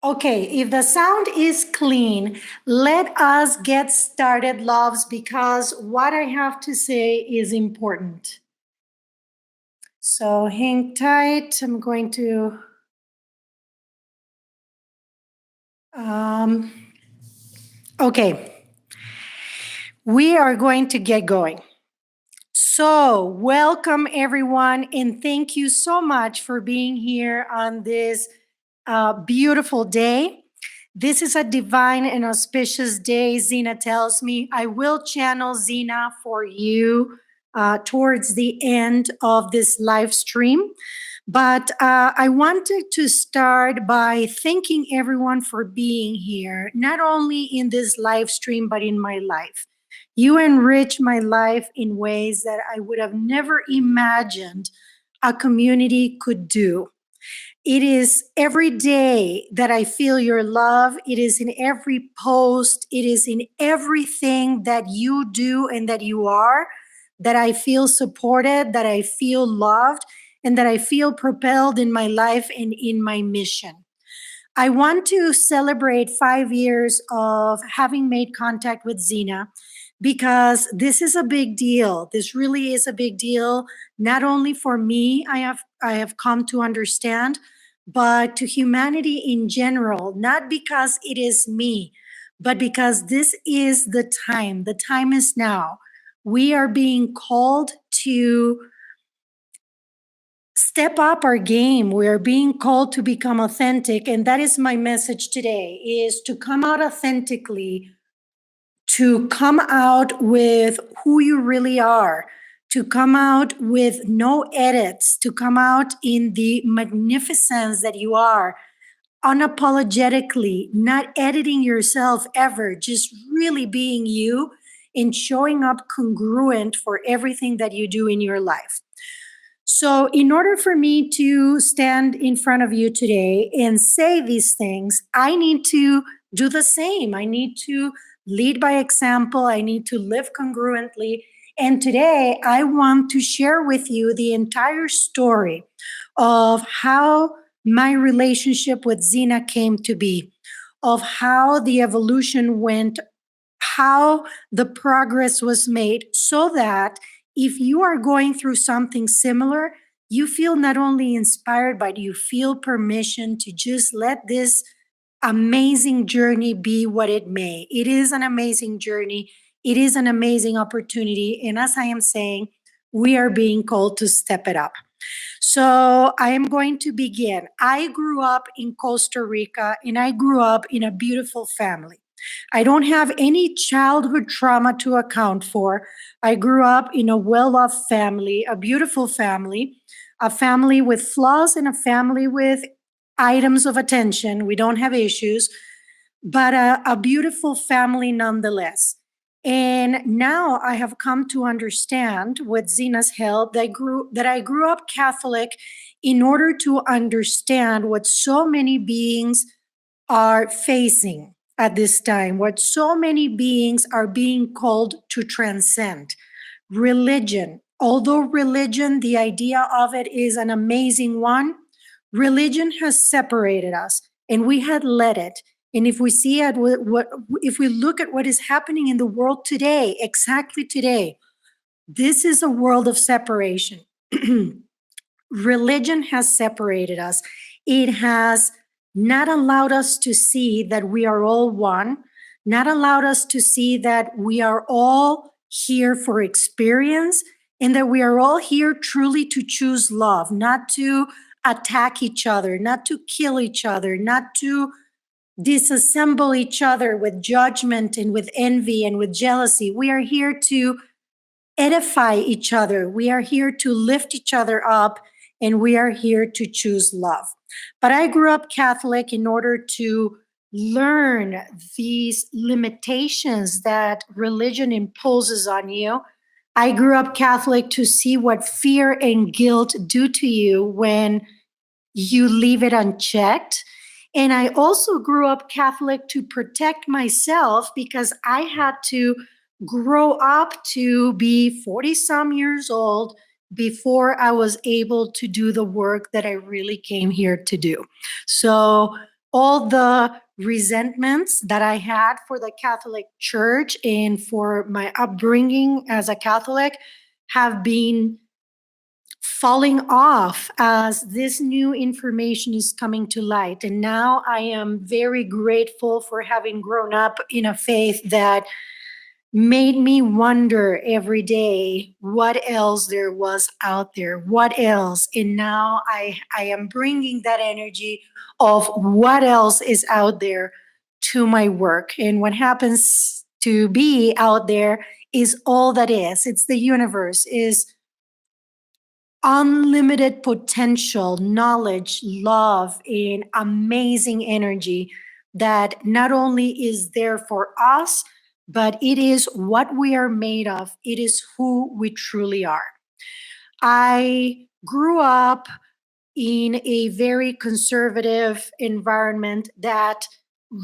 Okay, if the sound is clean, let us get started, loves, because what I have to say is important. So hang tight. I'm going to. Okay, we are going to get going. So, welcome everyone, and thank you so much for being here on this beautiful day. This is a divine and auspicious day, Zena tells me. I will channel Zena for you towards the end of this live stream. But I wanted to start by thanking everyone for being here, not only in this live stream, but in my life. You enrich my life in ways that I would have never imagined a community could do. It is every day that I feel your love. It is in every post. It is in everything that you do and that you are, that I feel supported, that I feel loved, and that I feel propelled in my life and in my mission. I want to celebrate 5 years of having made contact with Zena because this is a big deal. This really is a big deal, not only for me, I have come to understand, but to humanity in general, not because it is me, but because this is the time. The time is now. We are being called to step up our game. We are being called to become authentic, and that is my message today, is to come out authentically, to come out with who you really are, to come out with no edits, to come out in the magnificence that you are, unapologetically, not editing yourself ever, just really being you and showing up congruent for everything that you do in your life. So, in order for me to stand in front of you today and say these things, I need to do the same. I need to lead by example. I need to live congruently. And today, I want to share with you the entire story of how my relationship with Zena came to be, of how the evolution went, how the progress was made, so that if you are going through something similar, you feel not only inspired, but you feel permission to just let this amazing journey be what it may. It is an amazing journey. It is an amazing opportunity. And as I am saying, we are being called to step it up. So I am going to begin. I grew up in Costa Rica and I grew up in a beautiful family. I don't have any childhood trauma to account for. I grew up in a well-off family, a beautiful family, a family with flaws and a family with items of attention. We don't have issues, but a beautiful family nonetheless. And now I have come to understand, with Zena's help, that I grew up Catholic in order to understand what so many beings are facing at this time, what so many beings are being called to transcend. Religion. Although religion, the idea of it is an amazing one, religion has separated us and we had let it. And if we see at if we look at what is happening in the world today, exactly today, this is a world of separation. Religion has separated us. It has not allowed us to see that we are all one, not allowed us to see that we are all here for experience and that we are all here truly to choose love, not to attack each other, not to kill each other, not to disassemble each other with judgment and with envy and with jealousy. We are here to edify each other. We are here to lift each other up, and we are here to choose love. But I grew up Catholic in order to learn these limitations that religion imposes on you. I grew up Catholic to see what fear and guilt do to you when you leave it unchecked. And I also grew up Catholic to protect myself because I had to grow up to be 40 some years old before I was able to do the work that I really came here to do. So all the resentments that I had for the Catholic Church and for my upbringing as a Catholic have been falling off as this new information is coming to light. And now I am very grateful for having grown up in a faith that made me wonder every day what else there was out there, what else. And now I am bringing that energy of what else is out there to my work. And what happens to be out there is all that is. It's the universe, is unlimited potential, knowledge, love, and amazing energy that not only is there for us, but it is what we are made of. It is who we truly are. I grew up in a very conservative environment that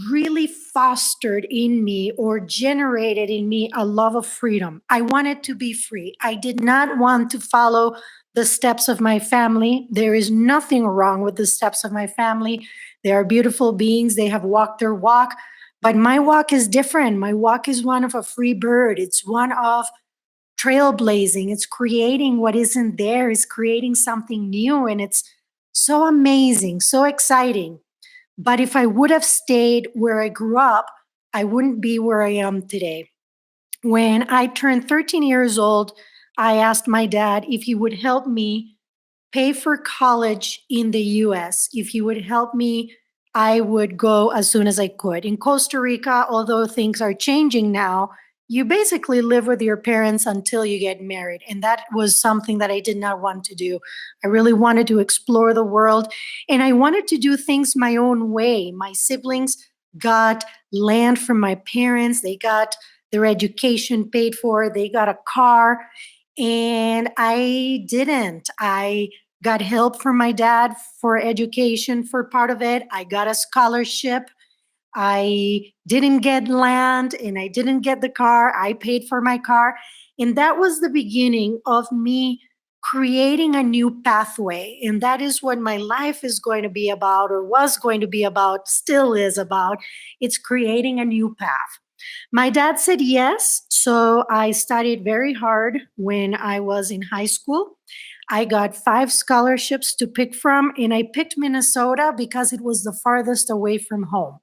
really fostered in me or generated in me a love of freedom. I wanted to be free. I did not want to follow the steps of my family. There is nothing wrong with the steps of my family. They are beautiful beings. They have walked their walk. But my walk is different. My walk is one of a free bird. It's one of trailblazing. It's creating what isn't there. It's creating something new. And it's so amazing, so exciting. But if I would have stayed where I grew up, I wouldn't be where I am today. When I turned 13 years old, I asked my dad if he would help me pay for college in the US. If he would help me, I would go as soon as I could. In Costa Rica, although things are changing now, you basically live with your parents until you get married. And that was something that I did not want to do. I really wanted to explore the world and I wanted to do things my own way. My siblings got land from my parents, they got their education paid for, they got a car, and I didn't. I got help from my dad for education for part of it. I got a scholarship. I didn't get land and I didn't get the car. I paid for my car. And that was the beginning of me creating a new pathway. And that is what my life is going to be about, or was going to be about, still is about. It's creating a new path. My dad said yes. So I studied very hard when I was in high school. I got 5 scholarships to pick from, and I picked Minnesota because it was the farthest away from home.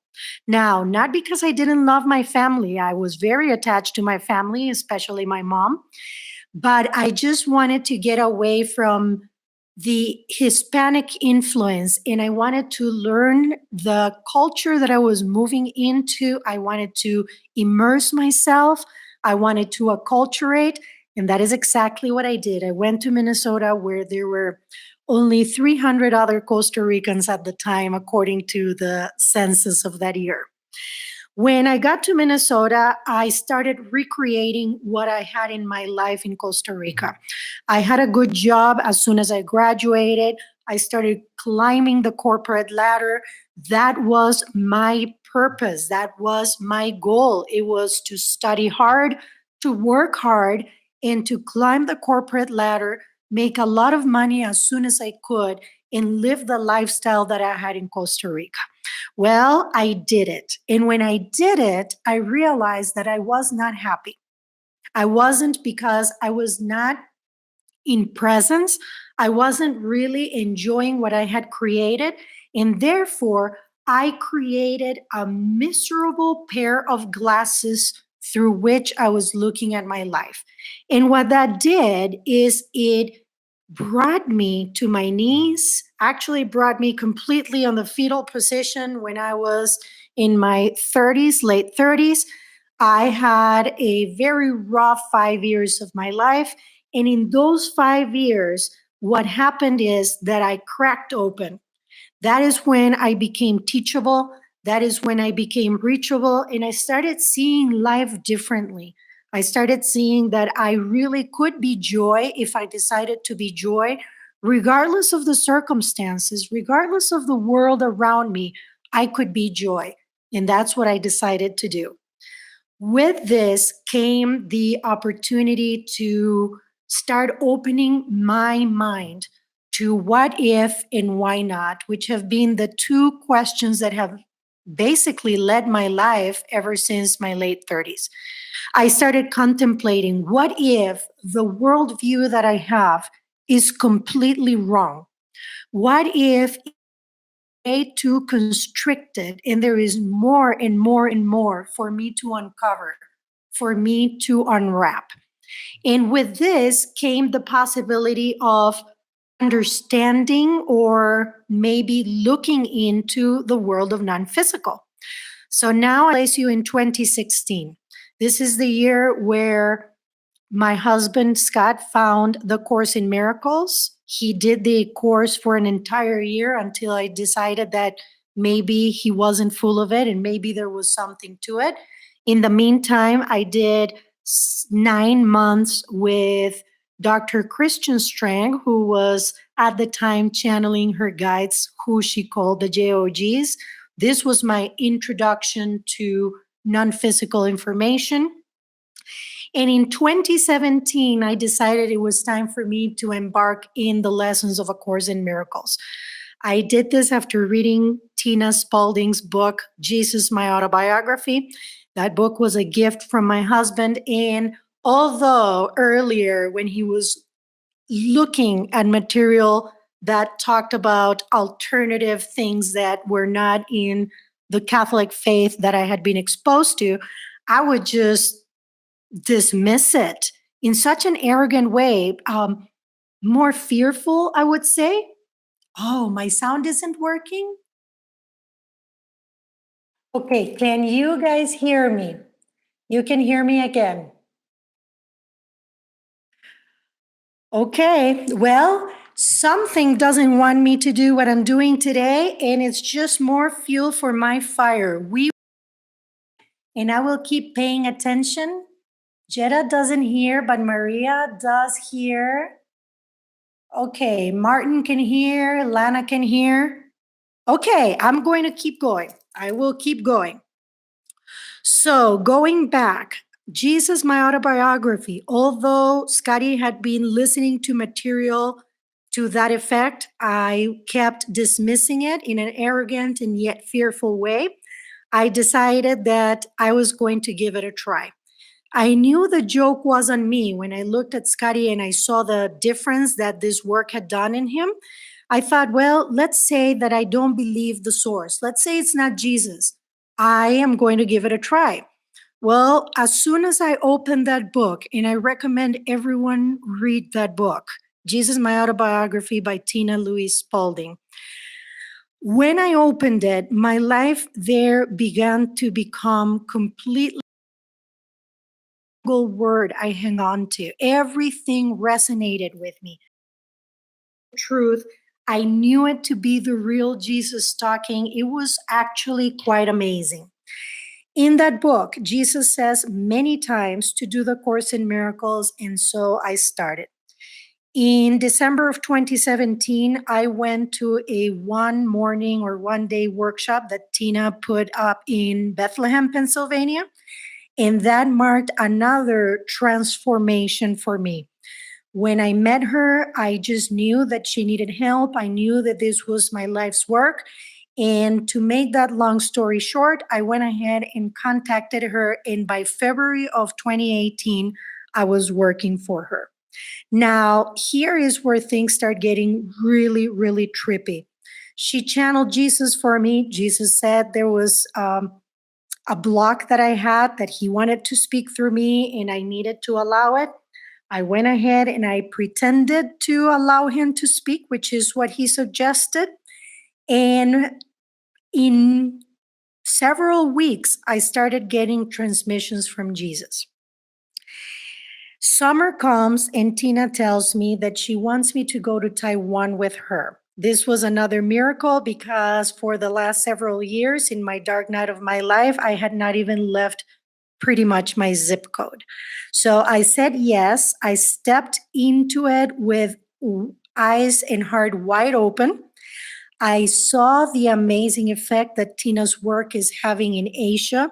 Now, not because I didn't love my family, I was very attached to my family, especially my mom, but I just wanted to get away from the Hispanic influence and I wanted to learn the culture that I was moving into. I wanted to immerse myself, I wanted to acculturate, and that is exactly what I did. I went to Minnesota where there were only 300 other Costa Ricans at the time, according to the census of that year. When I got to Minnesota, I started recreating what I had in my life in Costa Rica. I had a good job as soon as I graduated. I started climbing the corporate ladder. That was my purpose. That was my goal. It was to study hard, to work hard, and to climb the corporate ladder, make a lot of money as soon as I could, and live the lifestyle that I had in Costa Rica. Well, I did it. And when I did it, I realized that I was not happy. I wasn't, because I was not in presence. I wasn't really enjoying what I had created. And therefore, I created a miserable pair of glasses through which I was looking at my life. And what that did is it brought me to my knees, actually brought me completely on the fetal position when I was in my 30s, late 30s. I had a very rough 5 years of my life. And in those 5 years, what happened is that I cracked open. That is when I became teachable. That is when I became reachable. And I started seeing life differently. I started seeing that I really could be joy if I decided to be joy, regardless of the circumstances, regardless of the world around me, I could be joy. And that's what I decided to do. With this came the opportunity to start opening my mind to what if and why not, which have been the two questions that have basically led my life ever since my late 30s. I started contemplating, what if the worldview that I have is completely wrong? What if it's way too constricted and there is more and more and more for me to uncover, for me to unwrap? And with this came the possibility of understanding or maybe looking into the world of non physical. So now I place you in 2016. This is the year where my husband, Scott, found the Course in Miracles. He did the course for an entire year until I decided that maybe he wasn't full of it and maybe there was something to it. In the meantime, I did 9 months with Dr. Christian Strang, who was at the time channeling her guides, who she called the JOGs. This was my introduction to non physical information. And in 2017, I decided it was time for me to embark in the lessons of A Course in Miracles. I did this after reading Tina Spalding's book, Jesus, My Autobiography. That book was a gift from my husband. And although earlier, when he was looking at material that talked about alternative things that were not in the Catholic faith that I had been exposed to, I would just dismiss it in such an arrogant way, more fearful, I would say. Oh, my sound isn't working? Okay, can you guys hear me? You can hear me again. Okay, well, something doesn't want me to do what I'm doing today, and it's just more fuel for my fire. And I will keep paying attention. Jetta doesn't hear, but Maria does hear. Okay, Martin can hear, Lana can hear. Okay, I'm going to keep going. I will keep going. So, going back, Jesus, my autobiography, although Scotty had been listening to material to that effect, I kept dismissing it in an arrogant and yet fearful way. I decided that I was going to give it a try. I knew the joke was on me when I looked at Scotty and I saw the difference that this work had done in him. I thought, well, let's say that I don't believe the source. Let's say it's not Jesus. I am going to give it a try. Well, as soon as I opened that book, and I recommend everyone read that book, Jesus, My Autobiography by Tina Louise Spalding. When I opened it, my life there began to become completely word I hang on to. Everything resonated with me. Truth, I knew it to be the real Jesus talking. It was actually quite amazing. In that book, Jesus says many times to do the Course in Miracles, and so I started. In December of 2017, I went to a one morning or one day workshop that Tina put up in Bethlehem, Pennsylvania. And that marked another transformation for me. When I met her, I just knew that she needed help. I knew that this was my life's work. And to make that long story short, I went ahead and contacted her. And by February of 2018, I was working for her. Now, here is where things start getting really, really trippy. She channeled Jesus for me. Jesus said there was a block that I had that he wanted to speak through me and I needed to allow it. I went ahead and I pretended to allow him to speak, which is what he suggested. And in several weeks, I started getting transmissions from Jesus. Summer comes and Tina tells me that she wants me to go to Taiwan with her. This was another miracle because for the last several years in my dark night of my life, I had not even left pretty much my zip code. So I said yes. I stepped into it with eyes and heart wide open. I saw the amazing effect that Tina's work is having in Asia.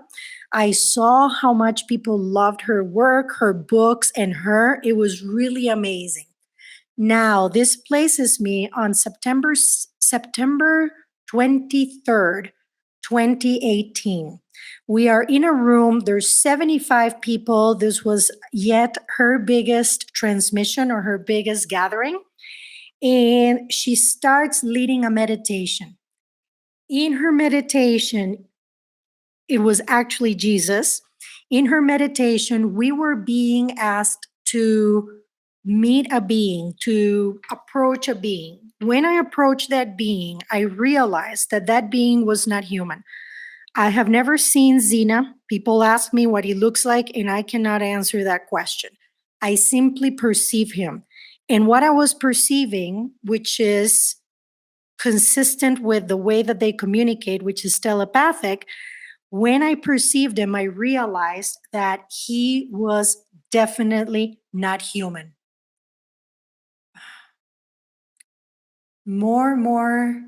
I saw how much people loved her work, her books, and her. It was really amazing. Now, this places me on September 23rd, 2018. We are in a room, there's 75 people. This was yet her biggest transmission or her biggest gathering. And she starts leading a meditation. In her meditation, it was actually Jesus. In her meditation, we were being asked to meet a being, to approach a being. When I approached that being, I realized that that being was not human. I have never seen Zena. People ask me what he looks like, and I cannot answer that question. I simply perceive him. And what I was perceiving, which is consistent with the way that they communicate, which is telepathic, when I perceived him, I realized that he was definitely not human. More.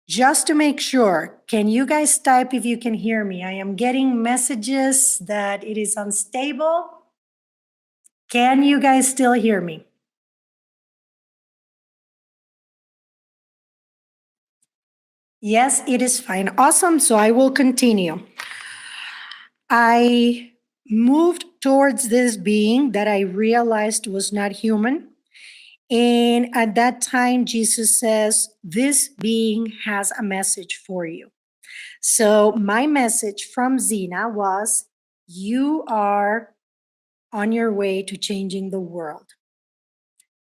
Just to make sure, can you guys type if you can hear me? I am getting messages that it is unstable. Can you guys still hear me? Yes, it is fine. Awesome. So I will continue. I moved towards this being that I realized was not human. And at that time, Jesus says, this being has a message for you. So my message from Zena was, you are on your way to changing the world.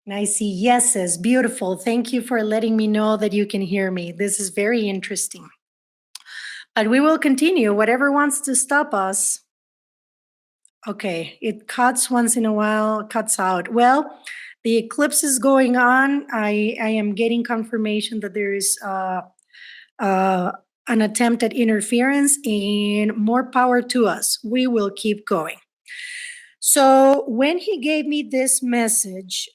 And I see yeses, beautiful. Thank you for letting me know that you can hear me. This is very interesting. But we will continue. Whatever wants to stop us. Okay, it cuts once in a while, cuts out. Well, the eclipse is going on. I am getting confirmation that there is an attempt at interference, and more power to us. We will keep going. So when he gave me this message,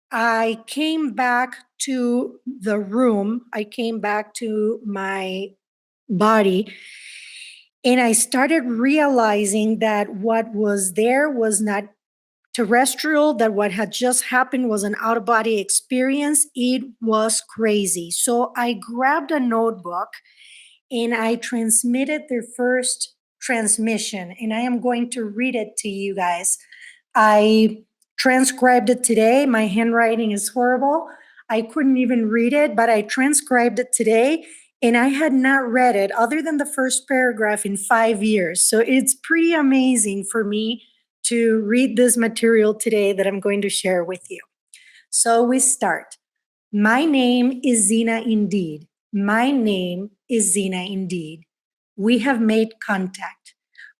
I came back to the room. I came back to my body, and I started realizing that what was there was not terrestrial, that what had just happened was an out of body experience. It was crazy. So I grabbed a notebook and I transmitted their first transmission, and I am going to read it to you guys. I transcribed it today. My handwriting is horrible. I couldn't even read it, but I transcribed it today, and I had not read it other than the first paragraph in 5 years. So it's pretty amazing for me to read this material today that I'm going to share with you. So we start. My name is Zena indeed. My name is Zena indeed. We have made contact.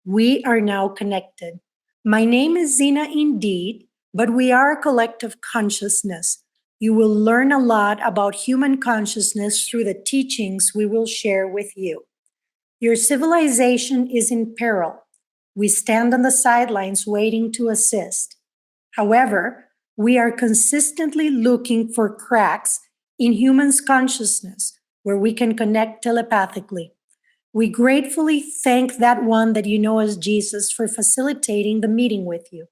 We are now connected. My name is Zena indeed, but we are a collective consciousness. You will learn a lot about human consciousness through the teachings we will share with you. Your civilization is in peril. We stand on the sidelines waiting to assist. However, we are consistently looking for cracks in humans' consciousness where we can connect telepathically. We gratefully thank that one that you know as Jesus for facilitating the meeting with you.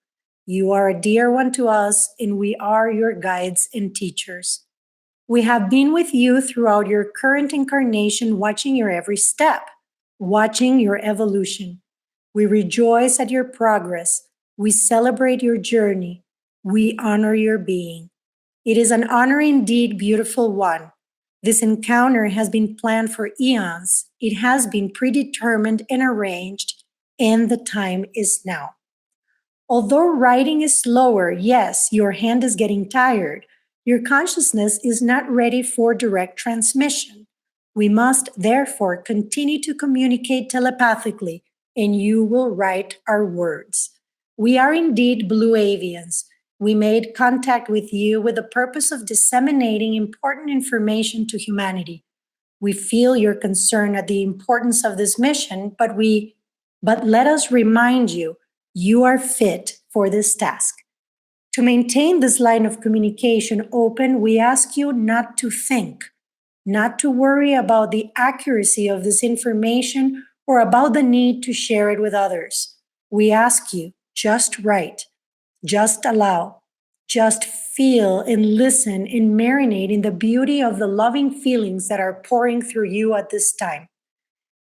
You are a dear one to us, and we are your guides and teachers. We have been with you throughout your current incarnation, watching your every step, watching your evolution. We rejoice at your progress. We celebrate your journey. We honor your being. It is an honor indeed, beautiful one. This encounter has been planned for eons. It has been predetermined and arranged, and the time is now. Although writing is slower, yes, your hand is getting tired. Your consciousness is not ready for direct transmission. We must therefore continue to communicate telepathically, and you will write our words. We are indeed blue avians. We made contact with you with the purpose of disseminating important information to humanity. We feel your concern at the importance of this mission, but let us remind you, you are fit for this task. To maintain this line of communication open, we ask you not to think, not to worry about the accuracy of this information or about the need to share it with others. We ask you, just write, just allow, just feel and listen and marinate in the beauty of the loving feelings that are pouring through you at this time.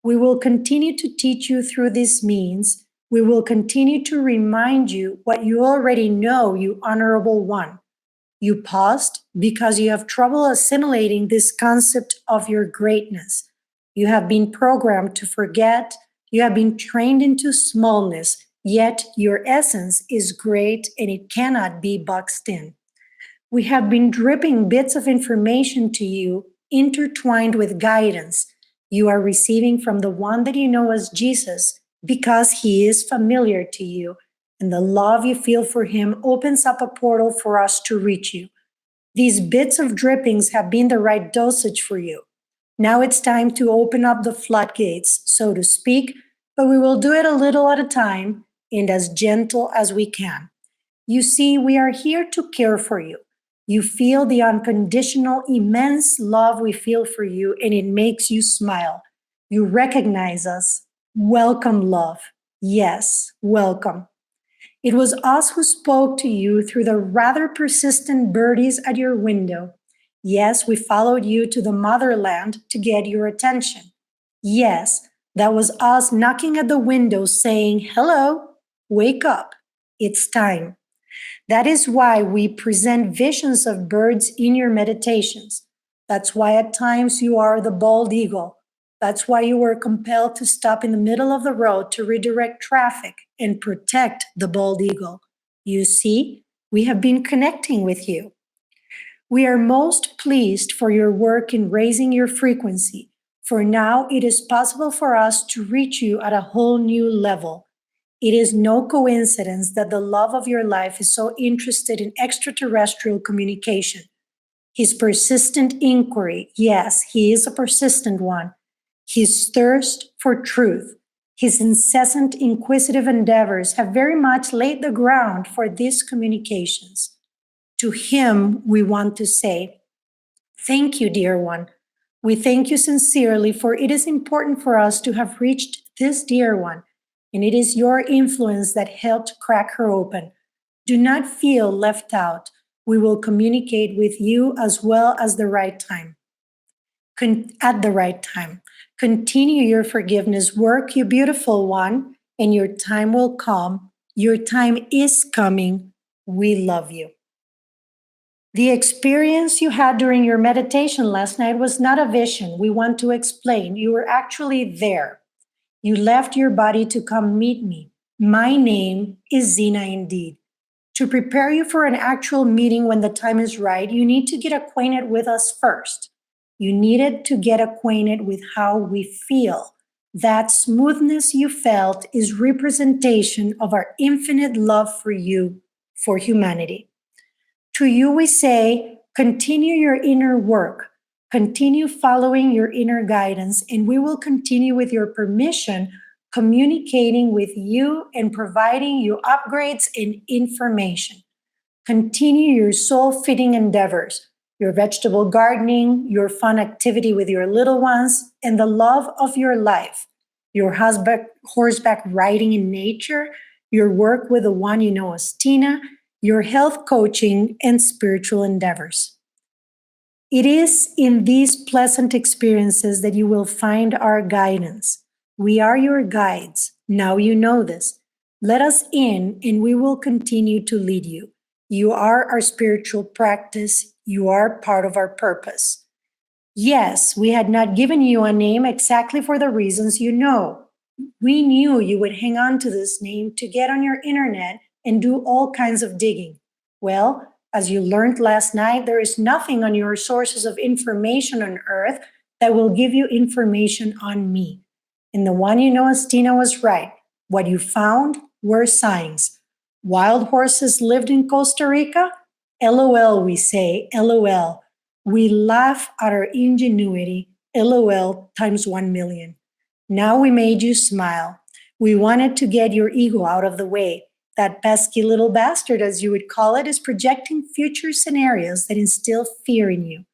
We will continue to teach you through this means. We will continue to remind you what you already know, you honorable one. You paused because you have trouble assimilating this concept of your greatness. You have been programmed to forget. You have been trained into smallness, yet your essence is great and it cannot be boxed in. We have been dripping bits of information to you, intertwined with guidance you are receiving from the one that you know as Jesus because he is familiar to you, and the love you feel for him opens up a portal for us to reach you. These bits of drippings have been the right dosage for you. Now it's time to open up the floodgates, so to speak, but we will do it a little at a time and as gentle as we can. You see, we are here to care for you. You feel the unconditional, immense love we feel for you, and it makes you smile. You recognize us. Welcome, love. Yes, welcome. It was us who spoke to you through the rather persistent birdies at your window. Yes, we followed you to the motherland to get your attention. Yes, that was us knocking at the window saying, "Hello, wake up. It's time." That is why we present visions of birds in your meditations. That's why at times you are the bald eagle. That's why you were compelled to stop in the middle of the road to redirect traffic and protect the bald eagle. You see, we have been connecting with you. We are most pleased for your work in raising your frequency, for now it is possible for us to reach you at a whole new level. It is no coincidence that the love of your life is so interested in extraterrestrial communication. His persistent inquiry, yes, he is a persistent one. His thirst for truth, his incessant inquisitive endeavors have very much laid the ground for these communications. To him, we want to say, thank you, dear one. We thank you sincerely, for it is important for us to have reached this dear one, and it is your influence that helped crack her open. Do not feel left out. We will communicate with you as well as the right time. At the right time. Continue your forgiveness work, you beautiful one, and your time will come. Your time is coming. We love you. The experience you had during your meditation last night was not a vision. We want to explain. You were actually there. You left your body to come meet me. My name is Zena indeed. To prepare you for an actual meeting when the time is right, you need to get acquainted with us first. You needed to get acquainted with how we feel. That smoothness you felt is representation of our infinite love for you, for humanity. To you we say, continue your inner work. Continue following your inner guidance, and we will continue with your permission, communicating with you and providing you upgrades and information. Continue your soul fitting endeavors, your vegetable gardening, your fun activity with your little ones, and the love of your life, your horseback riding in nature, your work with the one you know as Tina, your health coaching, and spiritual endeavors. It is in these pleasant experiences that you will find our guidance. We are your guides. Now you know this. Let us in, and we will continue to lead you. You are our spiritual practice. You are part of our purpose. Yes, we had not given you a name exactly for the reasons you know. We knew you would hang on to this name to get on your internet and do all kinds of digging. Well, as you learned last night, there is nothing on your sources of information on Earth that will give you information on me. And the one you know as Tina was right. What you found were signs. Wild horses lived in Costa Rica? LOL, we say, LOL. We laugh at our ingenuity, LOL times 1,000,000. Now we made you smile. We wanted to get your ego out of the way. That pesky little bastard, as you would call it, is projecting future scenarios that instill fear in you.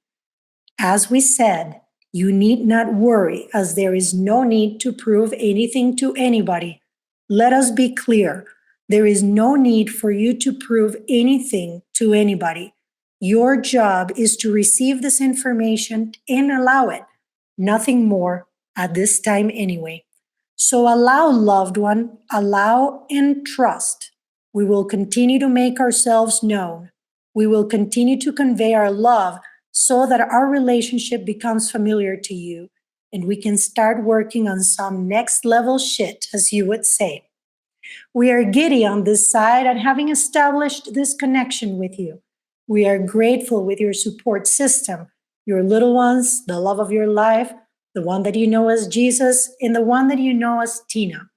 As we said, you need not worry, as there is no need to prove anything to anybody. Let us be clear. There is no need for you to prove anything to anybody. Your job is to receive this information and allow it. Nothing more, at this time anyway. So allow, loved one, allow and trust. We will continue to make ourselves known. We will continue to convey our love so that our relationship becomes familiar to you and we can start working on some next level shit, as you would say. We are giddy on this side at having established this connection with you. We are grateful with your support system, your little ones, the love of your life, the one that you know as Jesus, and the one that you know as Tina.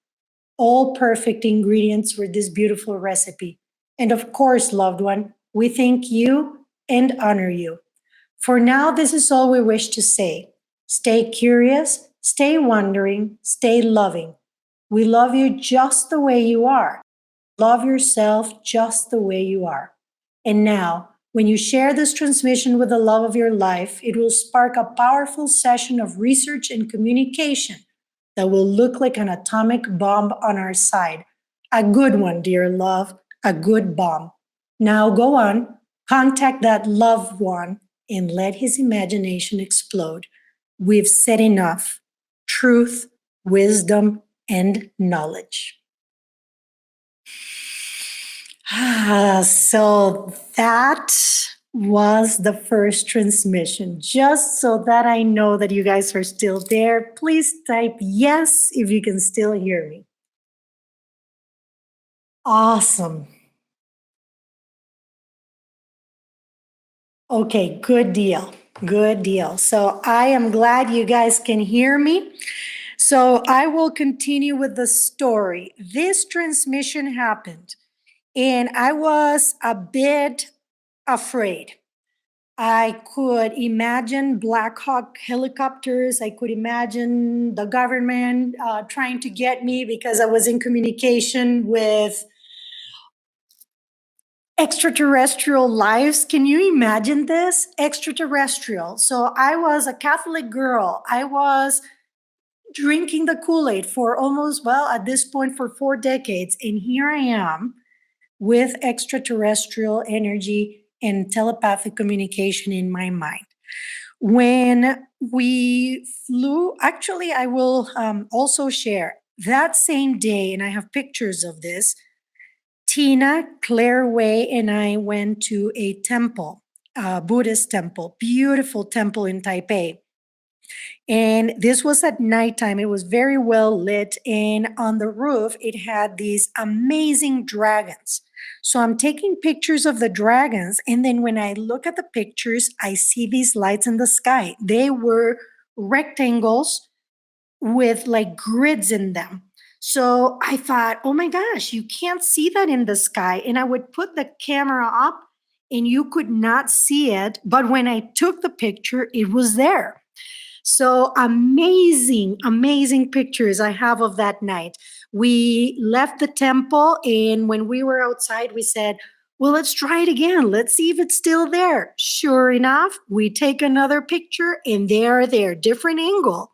All perfect ingredients for this beautiful recipe. And of course, loved one, we thank you and honor you. For now, this is all we wish to say. Stay curious, stay wondering, stay loving. We love you just the way you are. Love yourself just the way you are. And now, when you share this transmission with the love of your life, it will spark a powerful session of research and communication that will look like an atomic bomb on our side. A good one, dear love, a good bomb. Now go on, contact that loved one, and let his imagination explode. We've said enough truth, wisdom, and knowledge. So that was the first transmission. Just so that I know that you guys are still there, please type yes if you can still hear me. Awesome. Okay, good deal. Good deal. So I am glad you guys can hear me. So I will continue with the story. This transmission happened, and I was a bit afraid. I could imagine Black Hawk helicopters. I could imagine the government trying to get me because I was in communication with extraterrestrial lives. Can you imagine this? Extraterrestrial. So I was a Catholic girl. I was drinking the Kool-Aid for almost, well, at this point, for 4 decades. And here I am with extraterrestrial energy and telepathic communication in my mind. When we flew, actually, I will also share that same day, and I have pictures of this. Tina, Claire Way, and I went to a temple, a Buddhist temple, beautiful temple in Taipei. And this was at nighttime. It was very well lit. And on the roof, it had these amazing dragons. So I'm taking pictures of the dragons. And then when I look at the pictures, I see these lights in the sky. They were rectangles with like grids in them. So I thought, oh my gosh, you can't see that in the sky. And I would put the camera up and you could not see it. But when I took the picture, it was there. So amazing, amazing pictures I have of that night. We left the temple, and when we were outside, we said, well, let's try it again. Let's see if it's still there. Sure enough, we take another picture, and they are there, different angle.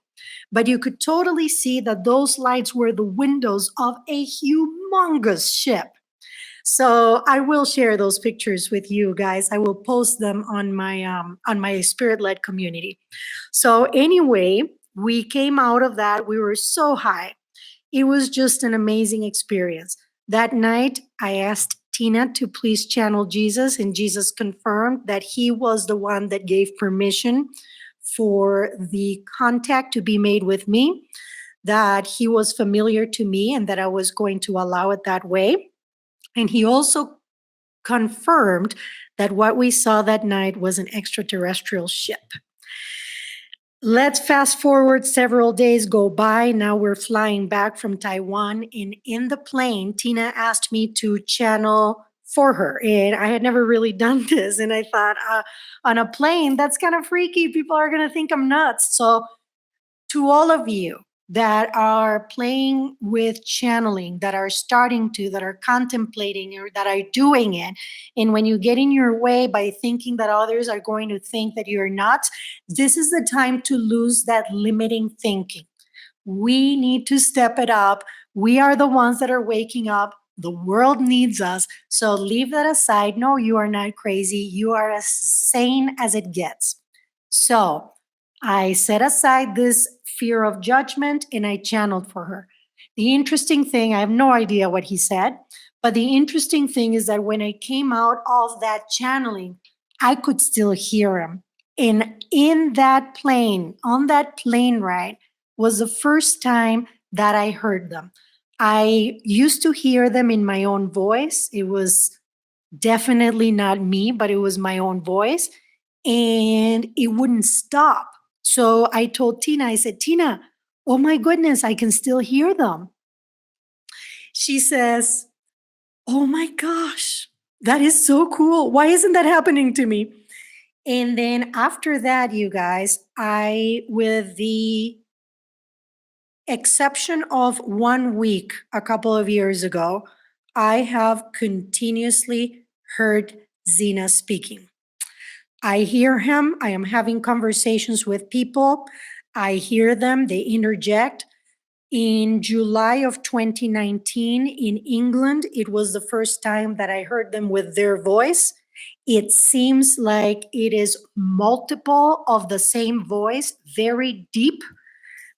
But you could totally see that those lights were the windows of a humongous ship. So I will share those pictures with you guys. I will post them on my spirit-led community. So anyway, we came out of that. We were so high. It was just an amazing experience. That night, I asked Tina to please channel Jesus, and Jesus confirmed that he was the one that gave permission for the contact to be made with me, that he was familiar to me, and that I was going to allow it that way. And he also confirmed that what we saw that night was an extraterrestrial ship. Let's fast forward, several days go by. Now we're flying back from Taiwan. And in the plane, Tina asked me to channel for her. And I had never really done this. And I thought, on a plane, that's kind of freaky. People are going to think I'm nuts. So to all of you that are playing with channeling, that are starting to, that are contemplating, or that are doing it, and when you get in your way by thinking that others are going to think that you're nuts, this is the time to lose that limiting thinking. We need to step it up. We are the ones that are waking up. The world needs us. So leave that aside. No, you are not crazy. You are as sane as it gets. So I set aside this fear of judgment, and I channeled for her. The interesting thing, I have no idea what he said, but the interesting thing is that when I came out of that channeling, I could still hear him. And in that plane, on that plane ride, was the first time that I heard them. I used to hear them in my own voice. It was definitely not me, but it was my own voice. And it wouldn't stop. So I told Tina, I said, Tina, oh my goodness, I can still hear them. She says, oh my gosh, that is so cool. Why isn't that happening to me? And then after that, you guys, with the exception of 1 week a couple of years ago, I have continuously heard Zena speaking. I hear him. I am having conversations with people. I hear them. They interject. In July of 2019 in England, it was the first time that I heard them with their voice. It seems like it is multiple of the same voice, very deep,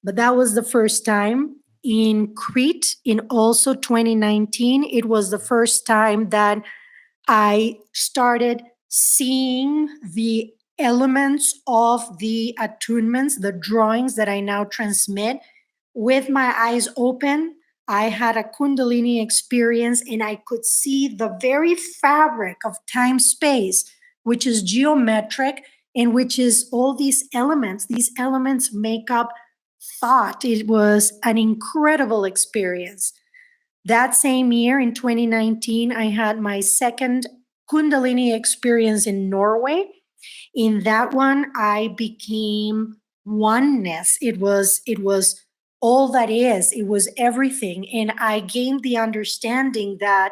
but that was the first time. In Crete, in also 2019, it was the first time that I started seeing the elements of the attunements, the drawings that I now transmit with my eyes open. I had a Kundalini experience and I could see the very fabric of time space, which is geometric and which is all these elements. These elements make up thought. It was an incredible experience. That same year in 2019, I had my second Kundalini experience in Norway. In that one, I became oneness. It was all that is. It was everything. And I gained the understanding that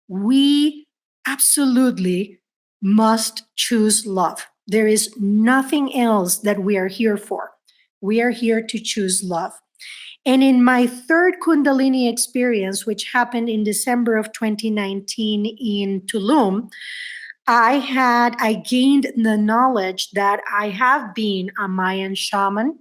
we absolutely must choose love. There is nothing else that we are here for. We are here to choose love. And in my third Kundalini experience, which happened in December of 2019 in Tulum, I gained the knowledge that I have been a Mayan shaman,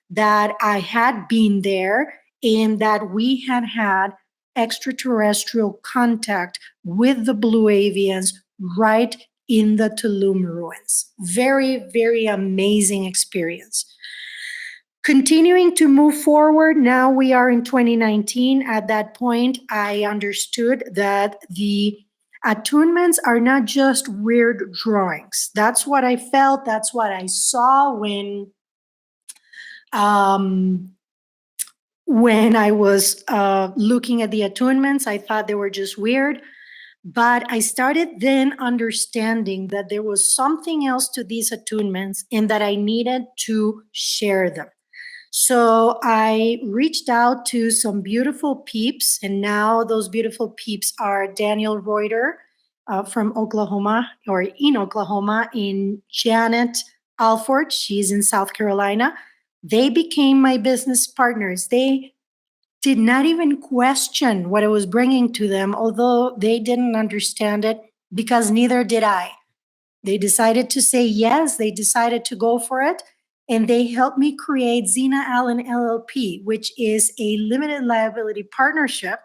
that I had been there, and that we had had extraterrestrial contact with the blue avians right in the Tulum ruins. Very, very amazing experience. Continuing to move forward, now we are in 2019. At that point, I understood that the attunements are not just weird drawings. That's what I felt. That's what I saw when I was looking at the attunements. I thought they were just weird. But I started then understanding that there was something else to these attunements and that I needed to share them. So I reached out to some beautiful peeps, and now those beautiful peeps are Daniel Reuter from Oklahoma, or in Oklahoma, in Janet Alford. She's in South Carolina. They became my business partners. They did not even question what I was bringing to them, although they didn't understand it, because neither did I. They decided to say yes, they decided to go for it, and they helped me create Zena Allen LLP, which is a limited liability partnership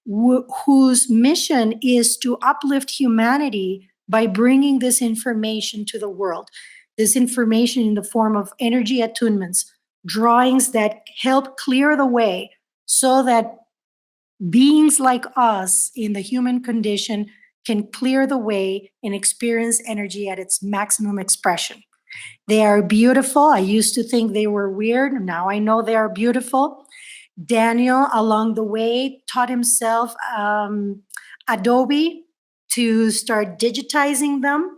whose mission is to uplift humanity by bringing this information to the world. This information in the form of energy attunements, drawings that help clear the way so that beings like us in the human condition can clear the way and experience energy at its maximum expression. They are beautiful. I used to think they were weird. Now I know they are beautiful. Daniel, along the way, taught himself Adobe to start digitizing them.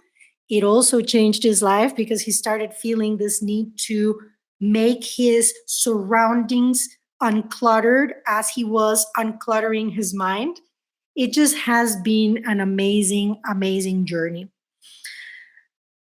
It also changed his life because he started feeling this need to make his surroundings uncluttered as he was uncluttering his mind. It just has been an amazing, amazing journey.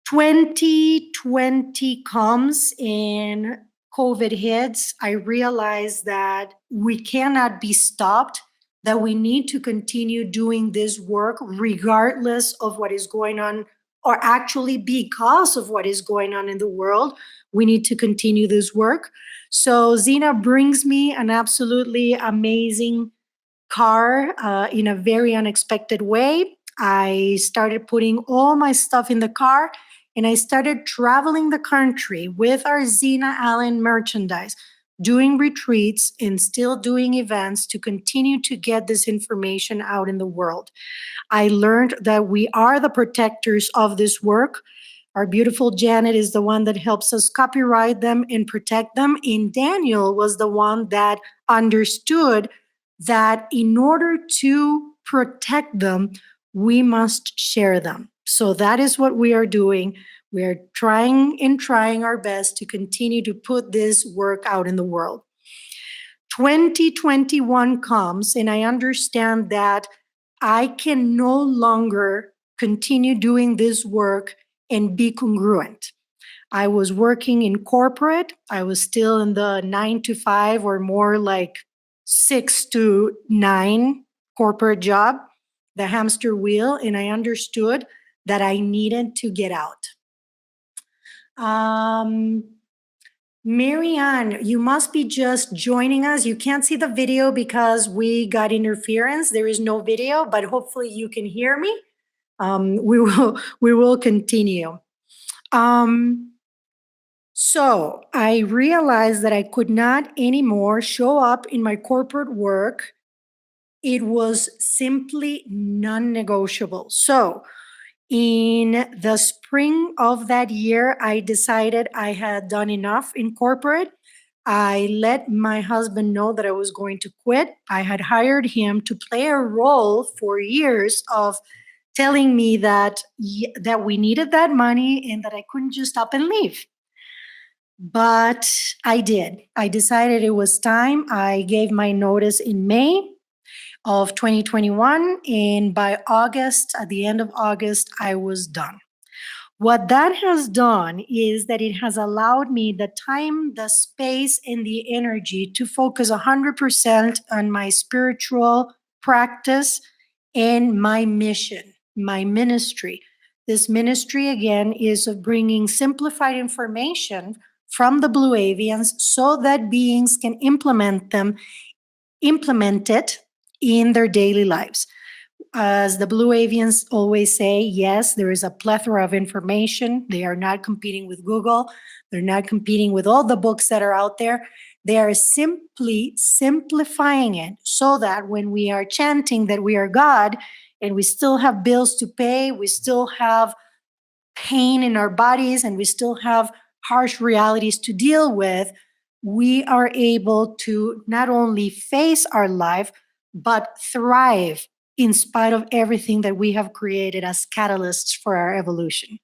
2020 comes and COVID hits. I realized that we cannot be stopped, that we need to continue doing this work regardless of what is going on or actually because of what is going on in the world, we need to continue this work. So Zena brings me an absolutely amazing car in a very unexpected way. I started putting all my stuff in the car and I started traveling the country with our Zena Allen merchandise, doing retreats and still doing events to continue to get this information out in the world. I learned that we are the protectors of this work. Our beautiful Janet is the one that helps us copyright them and protect them. And Daniel was the one that understood that in order to protect them, we must share them. So that is what we are doing. We are trying our best to continue to put this work out in the world. 2021 comes, and I understand that I can no longer continue doing this work and be congruent. I was working in corporate. I was still in the 9 to 5 or more like 6 to 9 corporate job, the hamster wheel, and I understood that I needed to get out. Marianne, you must be just joining us. You can't see the video because we got interference. There is no video, but hopefully you can hear me. We will continue. So I realized that I could not anymore show up in my corporate work. It was simply non-negotiable. So in the spring of that year, I decided I had done enough in corporate. I let my husband know that I was going to quit. I had hired him to play a role for years of telling me that we needed that money and that I couldn't just up and leave. But I did. I decided it was time. I gave my notice in May of 2021, and by August, at the end of August, I was done. What that has done is that it has allowed me the time, the space, and the energy to focus 100% on my spiritual practice and my mission, my ministry. This ministry, again, is of bringing simplified information from the Blue Avians so that beings can implement it in their daily lives. As the Blue Avians always say, yes, there is a plethora of information. They are not competing with Google. They're not competing with all the books that are out there. They are simply simplifying it so that when we are chanting that we are God and we still have bills to pay, we still have pain in our bodies, and we still have harsh realities to deal with, we are able to not only face our life, but thrive in spite of everything that we have created as catalysts for our evolution.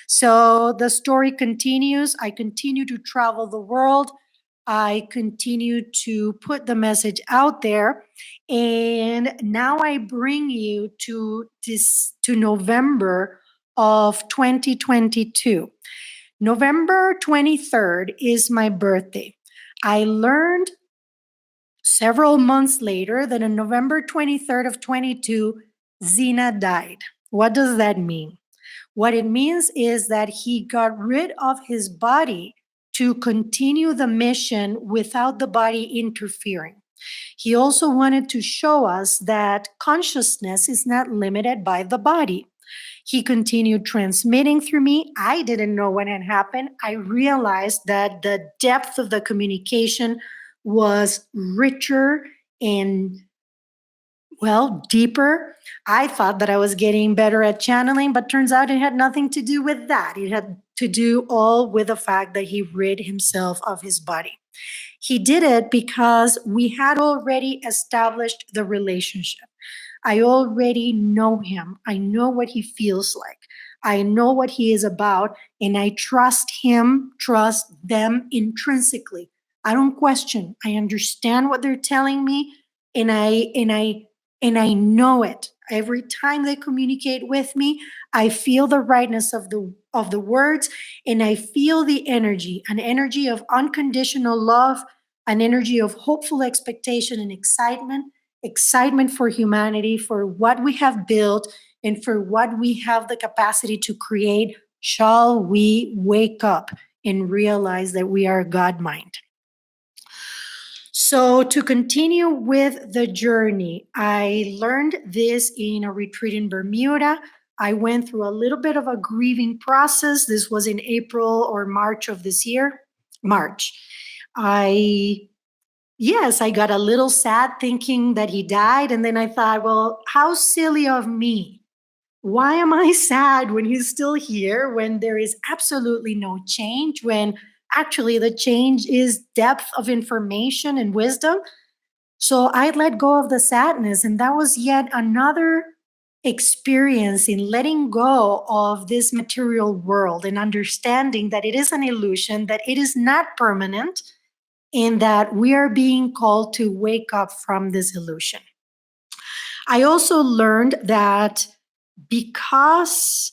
So the story continues. I continue to travel the world. I continue to put the message out there. And now I bring you to November of 2022. November 23rd is my birthday. I learned several months later that on November 23rd of 22, Zena died. What does that mean? What it means is that he got rid of his body to continue the mission without the body interfering. He also wanted to show us that consciousness is not limited by the body. He continued transmitting through me. I didn't know when it happened. I realized that the depth of the communication was richer and, well, deeper. I thought that I was getting better at channeling, but turns out it had nothing to do with that. It had to do all with the fact that he rid himself of his body. He did it because we had already established the relationship. I already know him. I know what he feels like. I know what he is about, and I trust him, trust them intrinsically. I don't question. I understand what they're telling me, and I know it. Every time they communicate with me, I feel the rightness of the words, and I feel the energy, an energy of unconditional love, an energy of hopeful expectation and excitement for humanity, for what we have built, and for what we have the capacity to create, shall we wake up and realize that we are God mind. So, to continue with the journey, I learned this in a retreat in Bermuda. I went through a little bit of a grieving process. This was in April or March of this year. March. Yes, I got a little sad thinking that he died. And then I thought, well, how silly of me. Why am I sad when he's still here, when there is absolutely no change, when actually the change is depth of information and wisdom? So I let go of the sadness. And that was yet another experience in letting go of this material world and understanding that it is an illusion, that it is not permanent, and that we are being called to wake up from this illusion. I also learned that because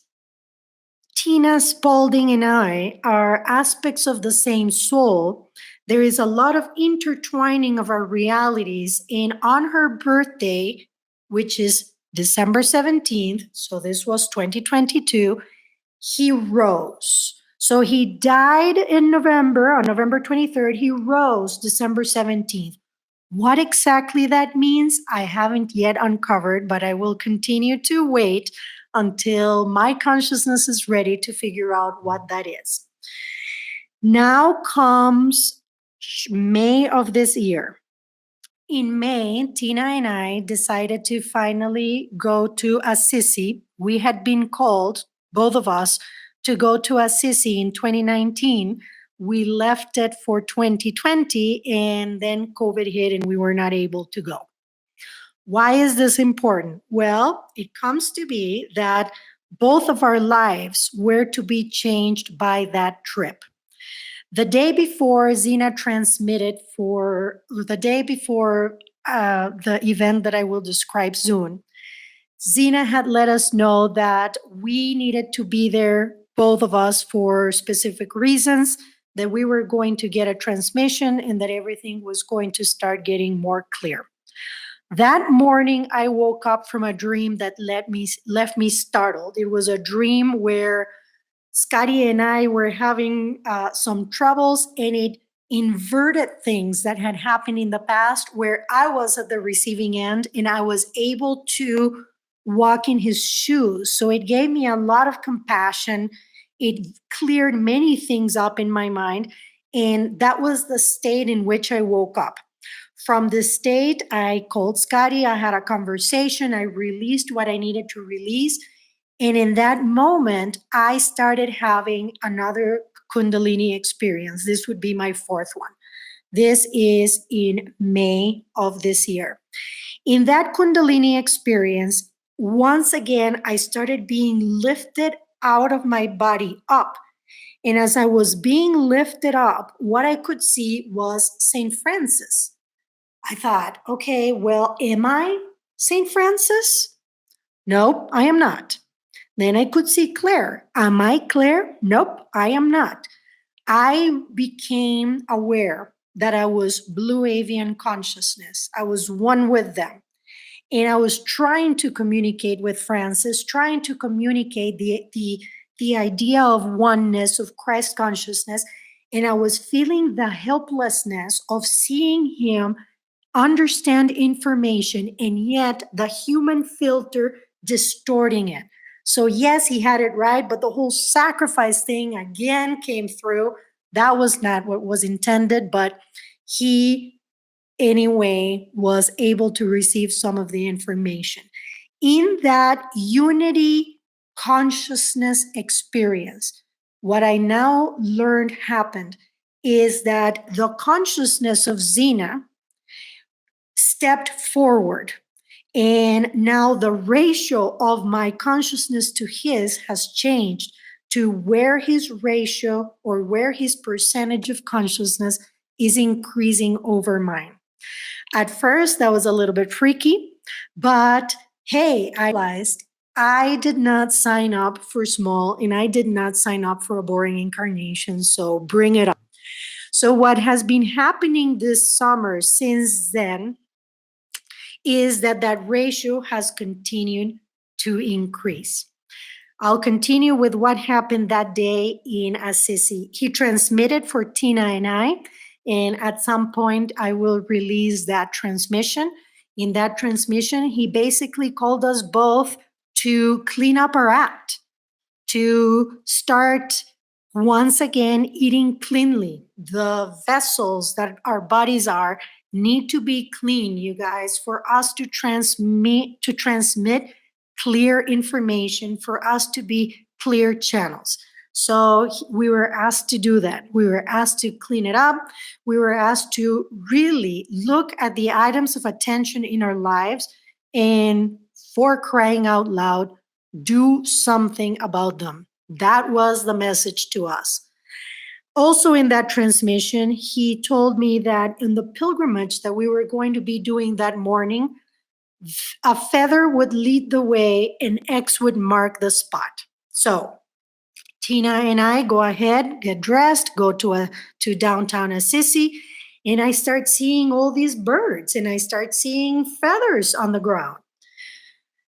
Tina Spalding and I are aspects of the same soul, there is a lot of intertwining of our realities. And on her birthday, which is December 17th, so this was 2022, he rose. So he died in November, on November 23rd. He rose December 17th. What exactly that means, I haven't yet uncovered, but I will continue to wait until my consciousness is ready to figure out what that is. Now comes May of this year. In May, Tina and I decided to finally go to Assisi. We had been called, both of us, to go to Assisi in 2019. We left it for 2020, and then COVID hit and we were not able to go. Why is this important? Well, it comes to be that both of our lives were to be changed by that trip. The day before Zena transmitted the day before the event that I will describe soon, Zena had let us know that we needed to be there, both of us, for specific reasons, that we were going to get a transmission and that everything was going to start getting more clear. That morning, I woke up from a dream that left me startled. It was a dream where Scotty and I were having some troubles, and it inverted things that had happened in the past where I was at the receiving end and I was able to walk in his shoes. So it gave me a lot of compassion. It cleared many things up in my mind. And that was the state in which I woke up. From this state, I called Scotty. I had a conversation. I released what I needed to release. And in that moment, I started having another Kundalini experience. This would be my fourth one. This is in May of this year. In that Kundalini experience, once again, I started being lifted out of my body up. And as I was being lifted up, what I could see was St. Francis. I thought, okay, well, am I St. Francis? Nope, I am not. Then I could see Claire. Am I Claire? Nope, I am not. I became aware that I was blue avian consciousness. I was one with them. And I was trying to communicate with Francis, trying to communicate the idea of oneness, of Christ consciousness. And I was feeling the helplessness of seeing him understand information and yet the human filter distorting it. So yes, he had it right, but the whole sacrifice thing again came through. That was not what was intended, but he anyway was able to receive some of the information. In that unity consciousness experience, what I now learned happened is that the consciousness of Zena stepped forward. And now the ratio of my consciousness to his has changed to where his ratio or where his percentage of consciousness is increasing over mine. At first, that was a little bit freaky, but hey, I realized I did not sign up for small and I did not sign up for a boring incarnation, so bring it up. So what has been happening this summer since then is that ratio has continued to increase. I'll continue with what happened that day in Assisi. He transmitted for Tina and I, and at some point, I will release that transmission. In that transmission, he basically called us both to clean up our act, to start once again eating cleanly. The vessels that our bodies are need to be clean, you guys, for us to transmit clear information, for us to be clear channels. So we were asked to do that. We were asked to clean it up. We were asked to really look at the items of attention in our lives and, for crying out loud, do something about them. That was the message to us. Also, in that transmission, he told me that in the pilgrimage that we were going to be doing that morning, a feather would lead the way and X would mark the spot. So Tina and I go ahead, get dressed, go to downtown Assisi, and I start seeing all these birds and I start seeing feathers on the ground.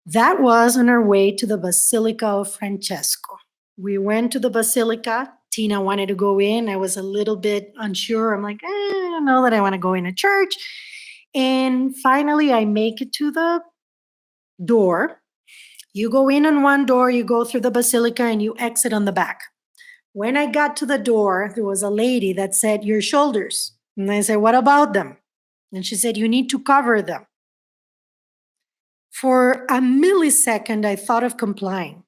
That was on our way to the Basilica of Francesco. We went to the Basilica. Tina wanted to go in. I was a little bit unsure. I'm like, I don't know that I want to go in a church. And finally, I make it to the door. You go in on one door, you go through the Basilica, and you exit on the back. When I got to the door, there was a lady that said, "Your shoulders." And I said, "What about them?" And she said, "You need to cover them." For a millisecond, I thought of complying.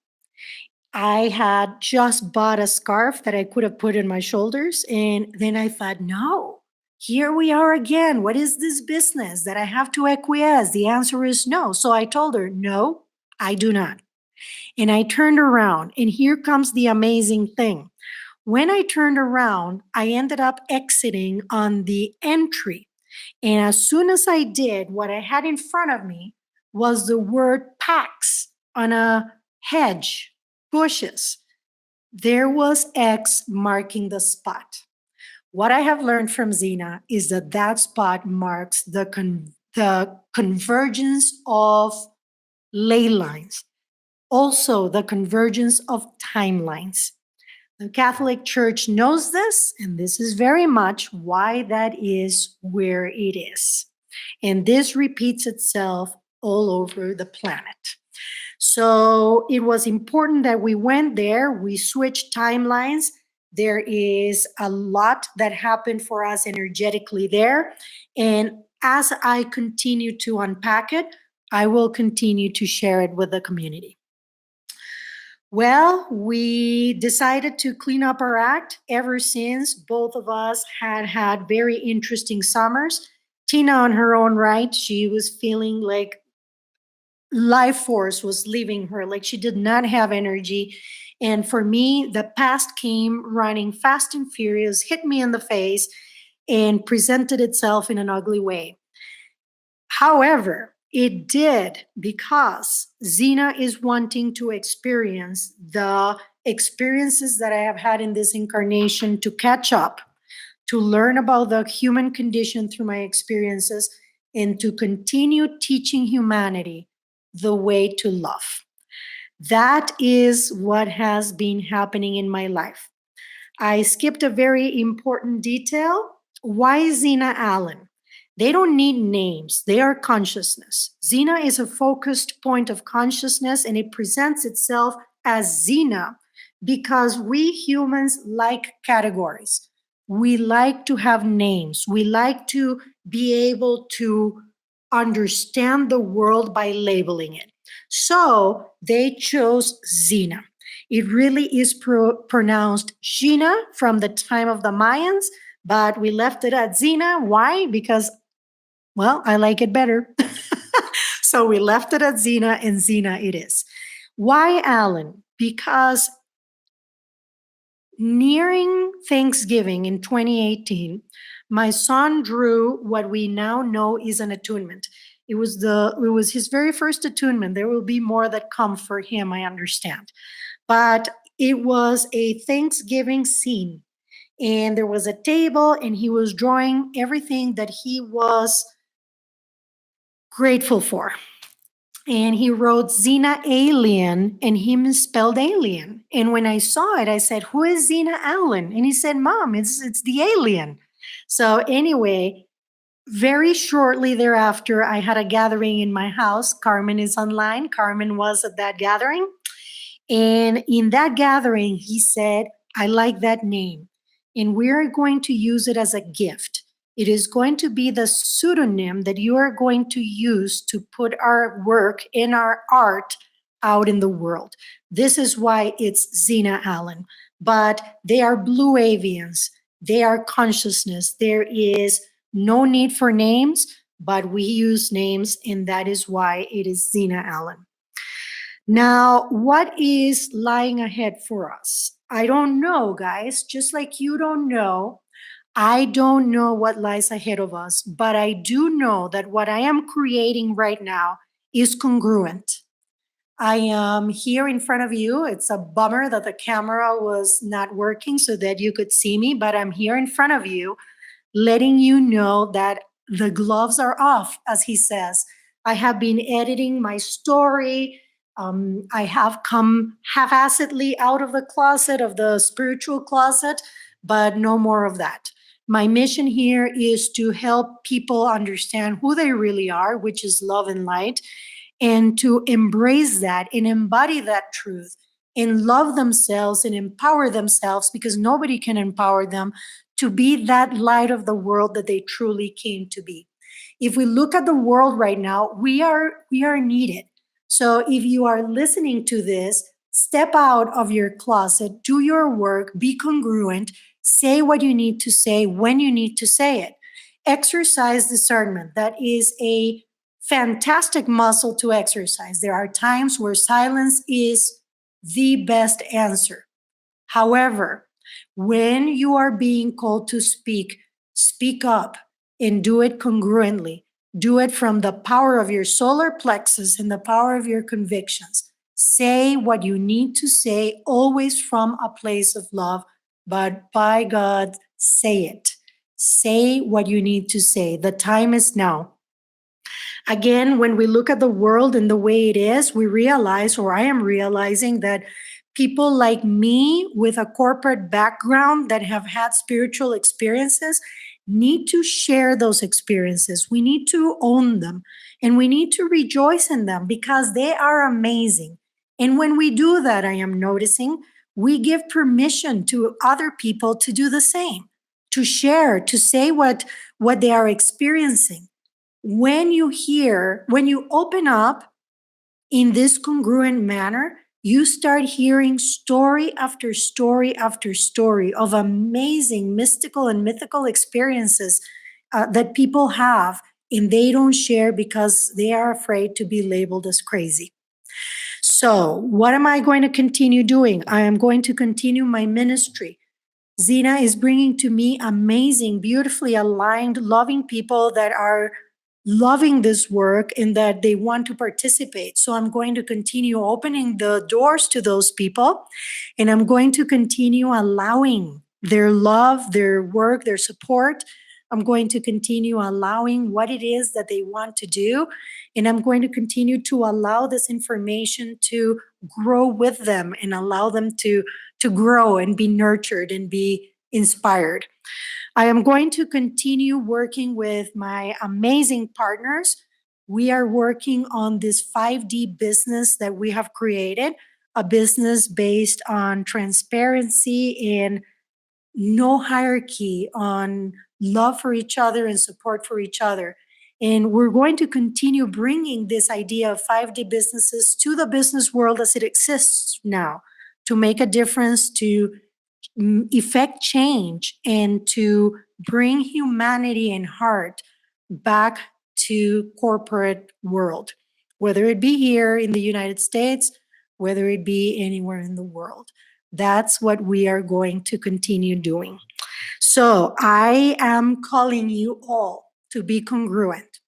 I had just bought a scarf that I could have put in my shoulders. And then I thought, no, here we are again. What is this business that I have to acquiesce? The answer is no. So I told her, no, I do not. And I turned around, and here comes the amazing thing. When I turned around, I ended up exiting on the entry. And as soon as I did, what I had in front of me was the word PAX on a hedge, bushes. There was X marking the spot. What I have learned from Zena is that that spot marks the convergence of ley lines, also the convergence of timelines. The Catholic Church knows this, and this is very much why that is where it is. And this repeats itself all over the planet. So it was important that we went there. We switched timelines. There is a lot that happened for us energetically there. And as I continue to unpack it, I will continue to share it with the community. Well, we decided to clean up our act ever since both of us had very interesting summers. Tina, on her own right, she was feeling like life force was leaving her, like she did not have energy. And for me, the past came running fast and furious, hit me in the face, and presented itself in an ugly way. However, it did, because Zena is wanting to experience the experiences that I have had in this incarnation, to catch up, to learn about the human condition through my experiences, and to continue teaching humanity the way to love. That is what has been happening in my life. I skipped a very important detail. Why Zena Allen? They don't need names, they are consciousness. Zena is a focused point of consciousness, and it presents itself as Zena because we humans like categories. We like to have names. We like to be able to understand the world by labeling it. So they chose Zena. It really is pronounced Gina from the time of the Mayans, but we left it at Zena. Why? Because, well, I like it better. So we left it at Zena, and Zena it is. Why Alan? Because nearing Thanksgiving in 2018, my son drew what we now know is an attunement. It was his very first attunement. There will be more that come for him, I understand. But it was a Thanksgiving scene, and there was a table, and he was drawing everything that he was grateful for. and he wrote Xena Alien, and he misspelled alien. And when I saw it, I said, "Who is Xena Allen?" And he said, "Mom, it's the alien." So anyway, very shortly thereafter, I had a gathering in my house. Carmen is online. Carmen was at that gathering. And in that gathering, he said, "I like that name. And we're going to use it as a gift. It is going to be the pseudonym that you are going to use to put our work and our art out in the world. This is why it's Xena Allen. But they are blue avians. They are consciousness. There is no need for names, but we use names, and that is why it is Xena Allen." Now, what is lying ahead for us? I don't know, guys. Just like you don't know, I don't know what lies ahead of us, but I do know that what I am creating right now is congruent. I am here in front of you. It's a bummer that the camera was not working so that you could see me, but I'm here in front of you letting you know that the gloves are off, as he says. I have been editing my story. I have come half-assedly out of the closet, of the spiritual closet, but no more of that. My mission here is to help people understand who they really are, which is love and light, and to embrace that and embody that truth and love themselves and empower themselves, because nobody can empower them to be that light of the world that they truly came to be. If we look at the world right now, we are needed. So if you are listening to this, step out of your closet, do your work, be congruent, say what you need to say when you need to say it. Exercise discernment. That is a fantastic muscle to exercise. There are times where silence is the best answer. However, when you are being called to speak, speak up and do it congruently. Do it from the power of your solar plexus and the power of your convictions. Say what you need to say, always from a place of love, but by God, say it. Say what you need to say. The time is now. Again, when we look at the world and the way it is, we realize, or I am realizing, that people like me with a corporate background that have had spiritual experiences need to share those experiences. We need to own them and we need to rejoice in them because they are amazing. And when we do that, I am noticing we give permission to other people to do the same, to share, to say what they are experiencing. When you open up in this congruent manner, you start hearing story after story after story of amazing mystical and mythical experiences that people have, and they don't share because they are afraid to be labeled as crazy. So, what am I going to continue doing? I am going to continue my ministry. Xena is bringing to me amazing, beautifully aligned, loving people that are loving this work and that they want to participate. So I'm going to continue opening the doors to those people, and I'm going to continue allowing their love, their work, their support. I'm going to continue allowing what it is that they want to do. And I'm going to continue to allow this information to grow with them and allow them to grow and be nurtured and be inspired. I am going to continue working with my amazing partners. We are working on this 5D business that we have created, a business based on transparency and no hierarchy, on love for each other and support for each other. And we're going to continue bringing this idea of 5D businesses to the business world as it exists now, to make a difference, to effect change, and to bring humanity and heart back to corporate world, whether it be here in the United States, whether it be anywhere in the world. That's what we are going to continue doing. So I am calling you all to be congruent.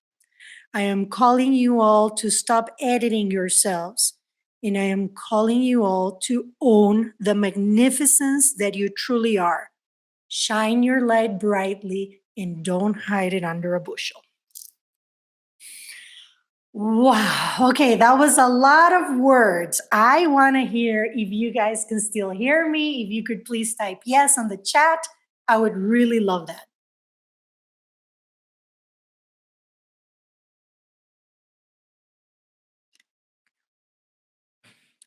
I am calling you all to stop editing yourselves. And I am calling you all to own the magnificence that you truly are. Shine your light brightly and don't hide it under a bushel. Wow. Okay, that was a lot of words. I want to hear if you guys can still hear me. If you could please type yes on the chat, I would really love that.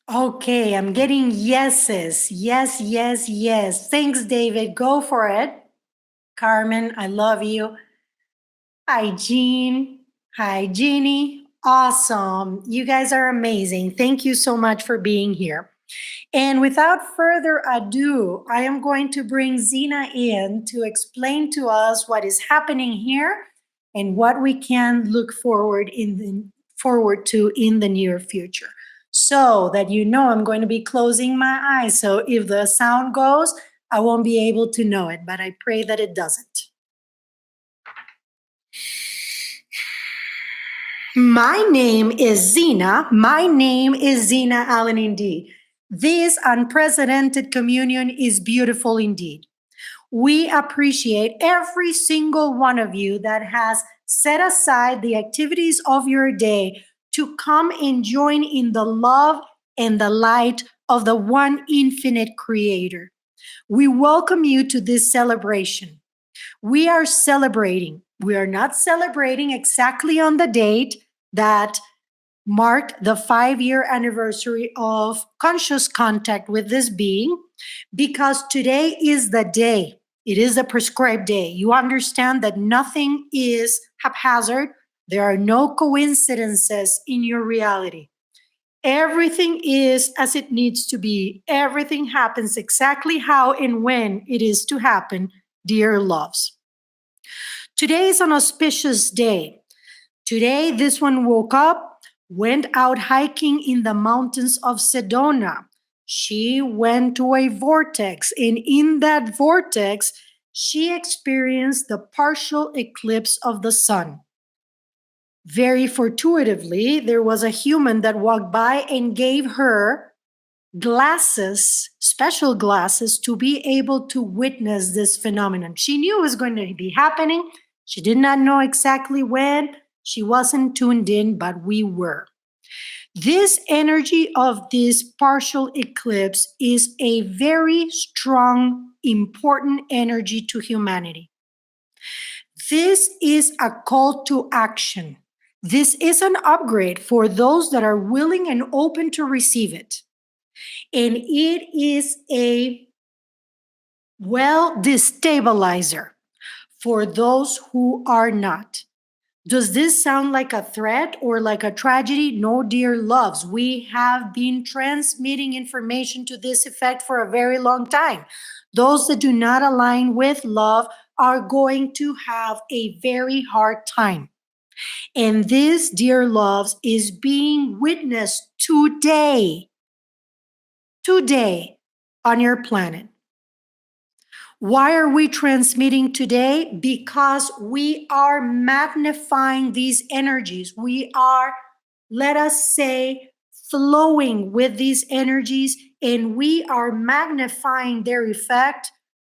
Okay, I'm getting yeses. Yes, yes, yes. Thanks, David. Go for it. Carmen, I love you. Hi, Jean. Hi, Jeannie. Awesome. You guys are amazing. Thank you so much for being here. And without further ado, I am going to bring Zena in to explain to us what is happening here and what we can look forward to in the near future. So that you know, I'm going to be closing my eyes. So if the sound goes, I won't be able to know it, but I pray that it doesn't. My name is Zena. My name is Zena Allen indeed. This unprecedented communion is beautiful indeed. We appreciate every single one of you that has set aside the activities of your day to come and join in the love and the light of the one infinite creator. We welcome you to this celebration. We are celebrating. We are not celebrating exactly on the date that marked the 5-year anniversary of conscious contact with this being, because today is the day. It is a prescribed day. You understand that nothing is haphazard. There are no coincidences in your reality. Everything is as it needs to be. Everything happens exactly how and when it is to happen, dear loves. Today is an auspicious day. Today, this one woke up, went out hiking in the mountains of Sedona. She went to a vortex, and in that vortex, she experienced the partial eclipse of the sun. Very fortuitously, there was a human that walked by and gave her glasses, special glasses, to be able to witness this phenomenon. She knew it was going to be happening. She did not know exactly when. She wasn't tuned in, but we were. This energy of this partial eclipse is a very strong, important energy to humanity. This is a call to action. This is an upgrade for those that are willing and open to receive it. And it is a destabilizer for those who are not. Does this sound like a threat or like a tragedy? No, dear loves. We have been transmitting information to this effect for a very long time. Those that do not align with love are going to have a very hard time. And this, dear loves, is being witnessed today on your planet. Why are we transmitting today? Because we are magnifying these energies. We are, let us say, flowing with these energies, and we are magnifying their effect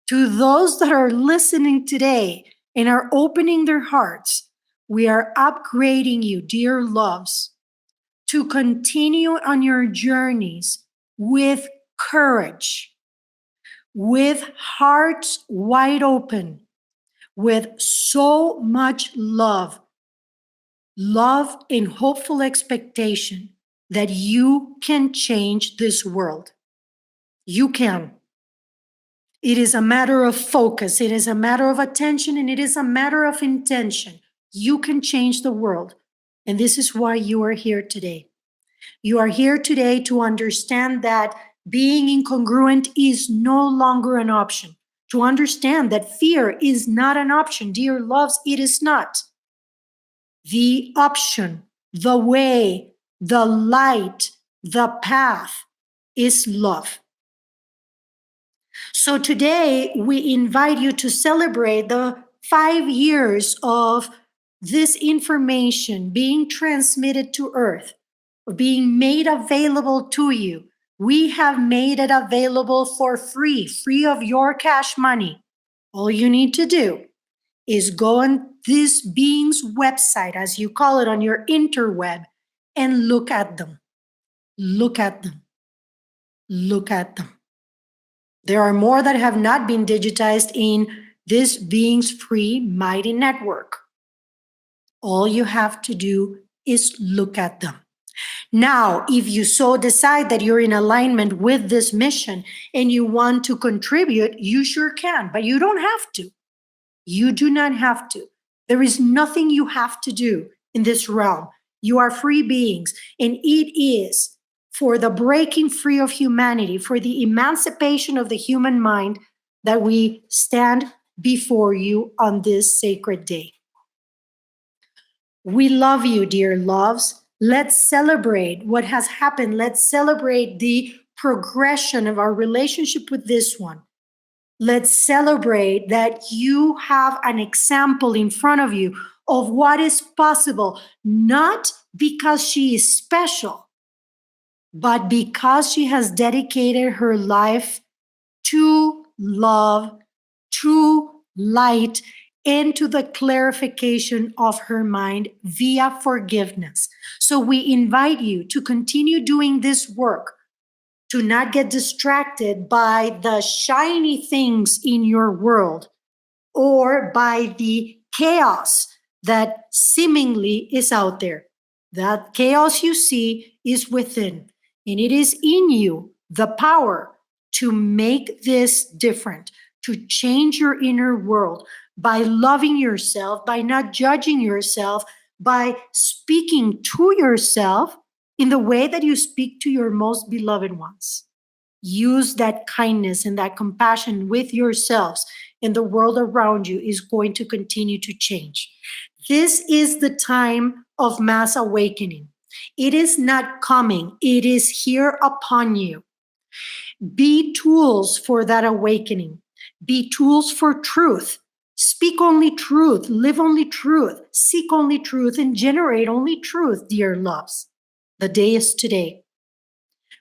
to those that are listening today and are opening their hearts. We are upgrading you, dear loves, to continue on your journeys with courage, with hearts wide open, with so much love and hopeful expectation that you can change this world. You can. It is a matter of focus, it is a matter of attention, and it is a matter of intention. You can change the world. And this is why you are here today. You are here today to understand that being incongruent is no longer an option. To understand that fear is not an option. Dear loves, it is not. The option, the way, the light, the path is love. So today we invite you to celebrate the 5 years of this information being transmitted to Earth, being made available to you. We have made it available for free of your cash money. All you need to do is go and this being's website, as you call it on your interweb, and look at them. Look at them. Look at them. There are more that have not been digitized in this being's free mighty network. All you have to do is look at them. Now, if you so decide that you're in alignment with this mission and you want to contribute, you sure can, but you don't have to. You do not have to. There is nothing you have to do in this realm. You are free beings, and it is for the breaking free of humanity, for the emancipation of the human mind, that we stand before you on this sacred day. We love you, dear loves. Let's celebrate what has happened. Let's celebrate the progression of our relationship with this one. Let's celebrate that you have an example in front of you of what is possible, not because she is special, but because she has dedicated her life to love, to light, and to the clarification of her mind via forgiveness. So we invite you to continue doing this work, to not get distracted by the shiny things in your world or by the chaos that seemingly is out there. That chaos you see is within, and it is in you the power to make this different, to change your inner world by loving yourself, by not judging yourself, by speaking to yourself in the way that you speak to your most beloved ones. Use that kindness and that compassion with yourselves, and the world around you is going to continue to change. This is the time of mass awakening. It is not coming, it is here upon you. Be tools for that awakening. Be tools for truth. Speak only truth, live only truth, seek only truth, and generate only truth, dear loves. The day is today.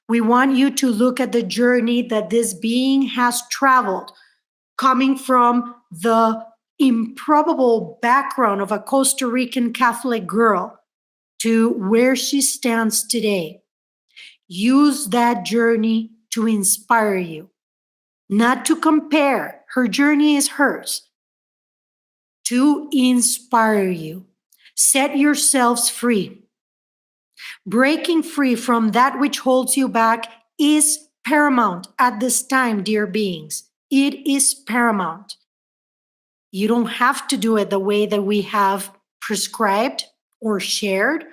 We want you to look at the journey that this being has traveled, coming from the improbable background of a Costa Rican Catholic girl to where she stands today. Use that journey to inspire you, not to compare. Her journey is hers. To inspire you. Set yourselves free. Breaking free from that which holds you back is paramount at this time, dear beings. It is paramount. You don't have to do it the way that we have prescribed or shared.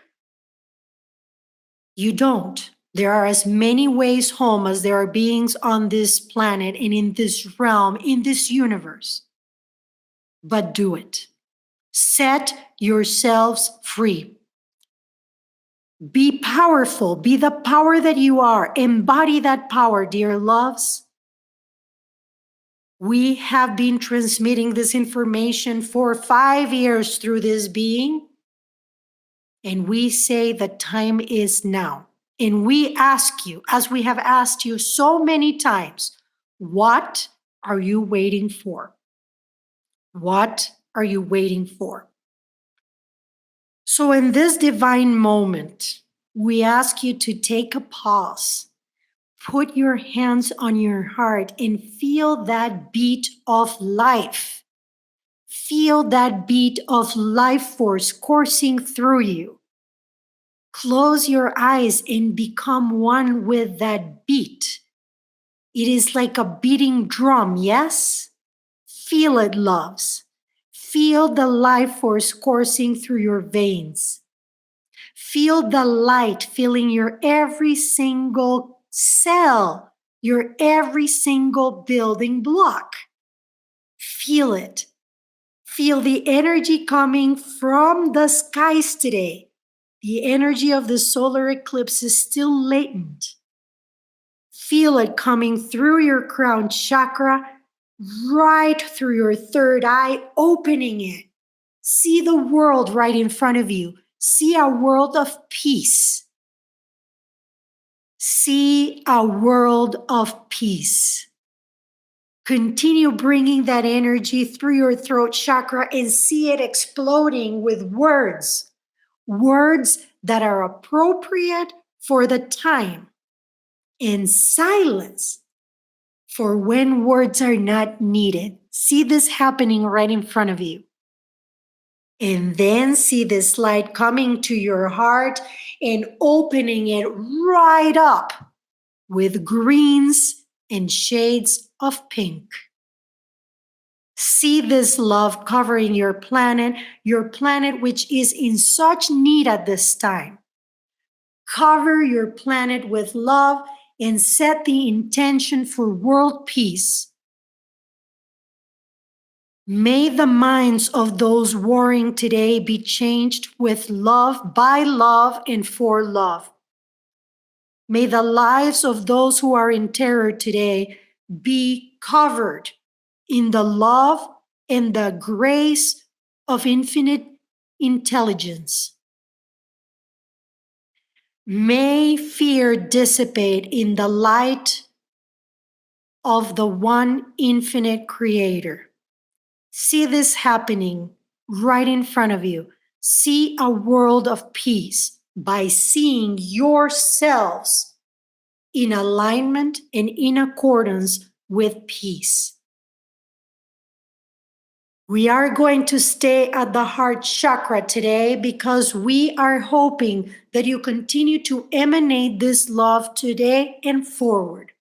You don't. There are as many ways home as there are beings on this planet and in this realm, in this universe. But do it. Set yourselves free. Be powerful. Be the power that you are. Embody that power, dear loves. We have been transmitting this information for 5 years through this being. And we say the time is now. And we ask you, as we have asked you so many times, what are you waiting for? What are you waiting for? So in this divine moment, we ask you to take a pause, put your hands on your heart and feel that beat of life. Feel that beat of life force coursing through you. Close your eyes and become one with that beat. It is like a beating drum, yes? Feel it, loves. Feel the life force coursing through your veins. Feel the light filling your every single cell, your every single building block. Feel it. Feel the energy coming from the skies today. The energy of the solar eclipse is still latent. Feel it coming through your crown chakra, right through your third eye, opening it. See the world right in front of you. See a world of peace. See a world of peace. Continue bringing that energy through your throat chakra and see it exploding with words. Words that are appropriate for the time, and silence for when words are not needed. See this happening right in front of you. And then see this light coming to your heart and opening it right up with greens and shades of pink. See this love covering your planet which is in such need at this time. Cover your planet with love and set the intention for world peace. May the minds of those warring today be changed with love, by love, and for love. May the lives of those who are in terror today be covered in the love and the grace of infinite intelligence. May fear dissipate in the light of the one infinite creator. See this happening right in front of you. See a world of peace by seeing yourselves in alignment and in accordance with peace. We are going to stay at the heart chakra today because we are hoping that you continue to emanate this love today and forward.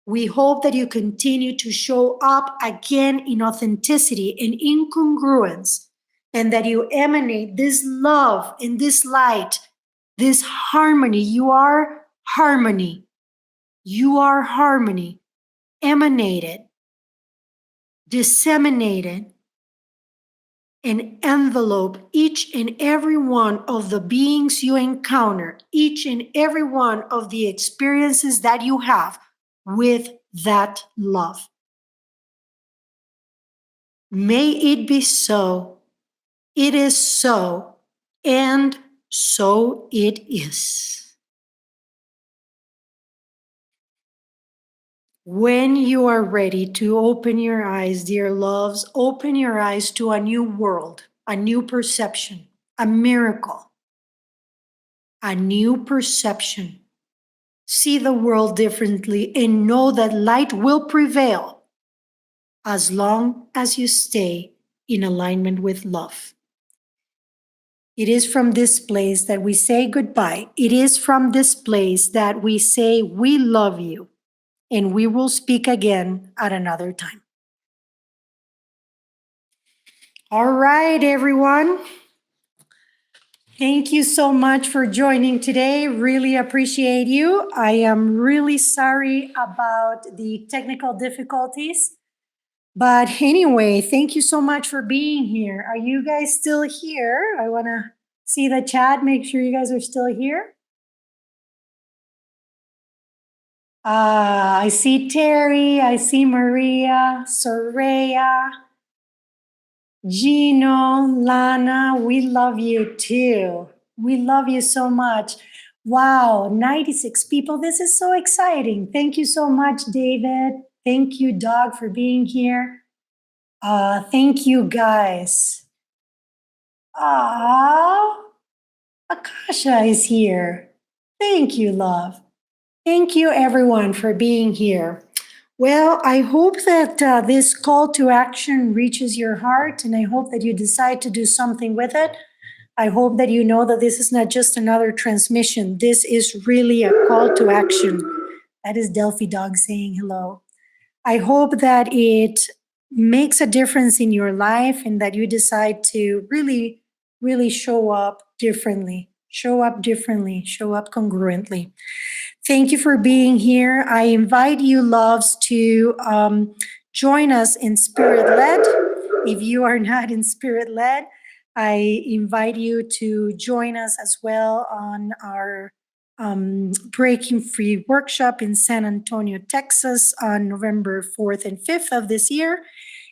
We hope that you continue to show up again in authenticity and incongruence, and that you emanate this love and this light, this harmony. You are harmony. You are harmony. Emanated, disseminated, and envelope each and every one of the beings you encounter, each and every one of the experiences that you have with that love. May it be so, it is so, and so it is. When you are ready to open your eyes, dear loves, open your eyes to a new world, a new perception, a miracle, a new perception. See the world differently and know that light will prevail as long as you stay in alignment with love. It is from this place that we say goodbye. It is from this place that we say we love you, and we will speak again at another time. All right, everyone. Thank you so much for joining today. Really appreciate you. I am really sorry about the technical difficulties. But anyway, thank you so much for being here. Are you guys still here? I want to see the chat, make sure you guys are still here. I see Terry, I see Maria, Soraya, Gino, Lana, we love you too. We love you so much. Wow, 96 people. This is so exciting. Thank you so much, David. Thank you, Doug, for being here. Thank you, guys. Akasha is here. Thank you, love. Thank you, everyone, for being here. Well, I hope that this call to action reaches your heart, and I hope that you decide to do something with it. I hope that you know that this is not just another transmission. This is really a call to action. That is Delphi Dog saying hello. I hope that it makes a difference in your life and that you decide to really, really show up differently, show up differently, show up congruently. Thank you for being here. I invite you, loves, to join us in Spirit Led. If you are not in Spirit Led, I invite you to join us as well on our Breaking Free workshop in San Antonio, Texas on November 4th and 5th of this year.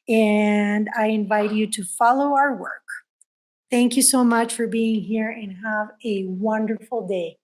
And I invite you to follow our work. Thank you so much for being here and have a wonderful day.